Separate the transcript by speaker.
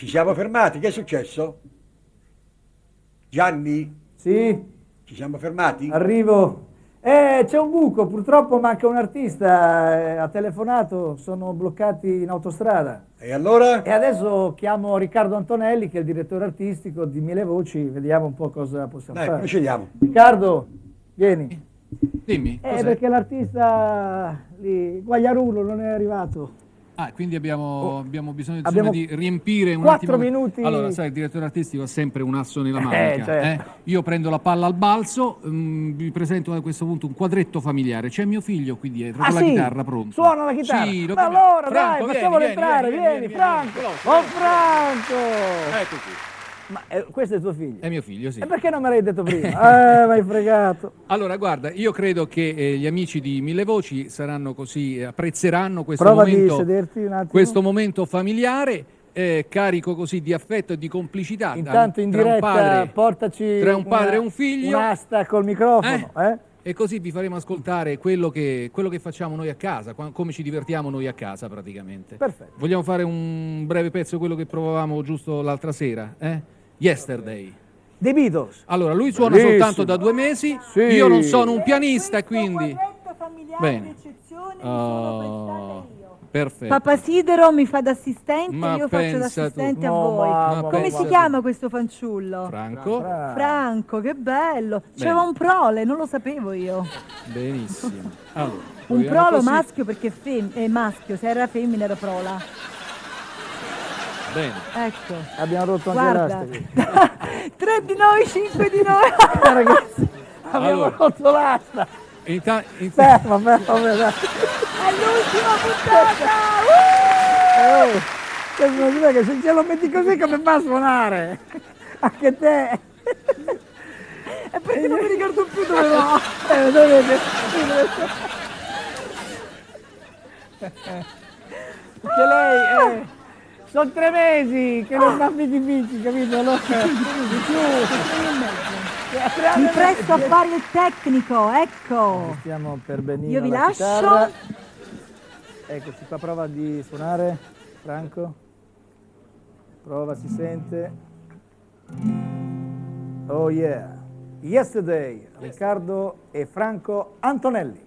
Speaker 1: Ci siamo fermati, che è successo? Gianni?
Speaker 2: Sì,
Speaker 1: Ci siamo fermati?
Speaker 2: arrivo. C'è un buco, purtroppo manca un artista, ha telefonato, sono bloccati in autostrada.
Speaker 1: E allora?
Speaker 2: E adesso chiamo Riccardo Antonelli, che è il direttore artistico di Mille Voci, vediamo un po' cosa possiamo
Speaker 1: Dai,
Speaker 2: fare.
Speaker 1: procediamo.
Speaker 2: Riccardo, vieni.
Speaker 3: Dimmi, cos'è?
Speaker 2: Perché l'artista lì, Guagliarulo, non è arrivato.
Speaker 3: Ah, quindi abbiamo bisogno insomma,
Speaker 2: abbiamo
Speaker 3: di riempire un
Speaker 2: 4
Speaker 3: attimo.
Speaker 2: minuti.
Speaker 3: Allora, sai, il direttore artistico ha sempre un asso nella manica.
Speaker 2: Certo.
Speaker 3: Io prendo la palla al balzo, vi presento a questo punto un quadretto familiare. C'è mio figlio qui dietro con la
Speaker 2: sì?
Speaker 3: chitarra pronta.
Speaker 2: Suona la chitarra?
Speaker 3: Sì, lo
Speaker 2: Ma
Speaker 3: chiamiamo.
Speaker 2: allora
Speaker 3: Franco,
Speaker 2: dai, facciamolo
Speaker 3: vieni,
Speaker 2: entrare, vieni, Franco. Oh Franco!
Speaker 3: Ecco qui.
Speaker 2: Ma questo è tuo figlio?
Speaker 3: È mio figlio, sì.
Speaker 2: E perché non me l'hai detto prima? Mi hai fregato.
Speaker 3: Allora, guarda, io credo che gli amici di Mille Voci saranno così, apprezzeranno questo
Speaker 2: Prova di
Speaker 3: momento,
Speaker 2: sederti un attimo.
Speaker 3: questo momento familiare, carico così di affetto e di complicità.
Speaker 2: Intanto in
Speaker 3: tra un
Speaker 2: diretta
Speaker 3: padre,
Speaker 2: portaci
Speaker 3: tra un padre e un figlio.
Speaker 2: un'asta col microfono.
Speaker 3: E così vi faremo ascoltare quello che facciamo noi a casa, come ci divertiamo noi a casa praticamente.
Speaker 2: Perfetto.
Speaker 3: Vogliamo fare un breve pezzo, quello che provavamo giusto l'altra sera? Yesterday.
Speaker 2: The Beatles.
Speaker 3: Allora, lui suona
Speaker 2: Bellissimo.
Speaker 3: soltanto da 2 mesi,
Speaker 2: Sì.
Speaker 3: io non sono un pianista e quindi...
Speaker 4: Bene.
Speaker 3: Perfetto.
Speaker 4: Papasidero mi fa da assistente,
Speaker 3: Ma
Speaker 4: io faccio da
Speaker 3: pensa tu.
Speaker 4: assistente a
Speaker 2: No,
Speaker 4: voi.
Speaker 2: mamma,
Speaker 4: Come
Speaker 3: pensa
Speaker 4: si
Speaker 3: tu.
Speaker 4: chiama questo fanciullo?
Speaker 3: Franco?
Speaker 4: Franco, che bello. C'era
Speaker 3: Bene.
Speaker 4: un prole, non lo sapevo io.
Speaker 3: Benissimo. Allora,
Speaker 4: Un
Speaker 3: proviamo
Speaker 4: prolo
Speaker 3: così.
Speaker 4: maschio perché è maschio, se era femmina era prola.
Speaker 3: Bene.
Speaker 4: Ecco.
Speaker 2: Abbiamo rotto anche
Speaker 4: Guarda.
Speaker 2: l'asta qui.
Speaker 4: 3 di noi, 5 di noi.
Speaker 2: Ragazzi, abbiamo
Speaker 3: Allora.
Speaker 2: rotto l'asta.
Speaker 3: Vabbè,
Speaker 2: Vabbè, dai.
Speaker 4: È l'ultima puntata.
Speaker 2: Questo non si vede che se ce lo metti così come fa a suonare? Anche te.
Speaker 4: È perché non mi ricordo più dove va.
Speaker 2: Vedete? Perché lei sono 3 mesi che non fa fitifici, capito? Allora,
Speaker 4: Mi presto a fare il tecnico, ecco.
Speaker 2: stiamo per benino
Speaker 4: Io vi
Speaker 2: la
Speaker 4: lascio.
Speaker 2: chitarra. Eccoci qua, prova di suonare, Franco. Prova, si sente. Oh yeah. Yesterday, Riccardo e Franco Antonelli.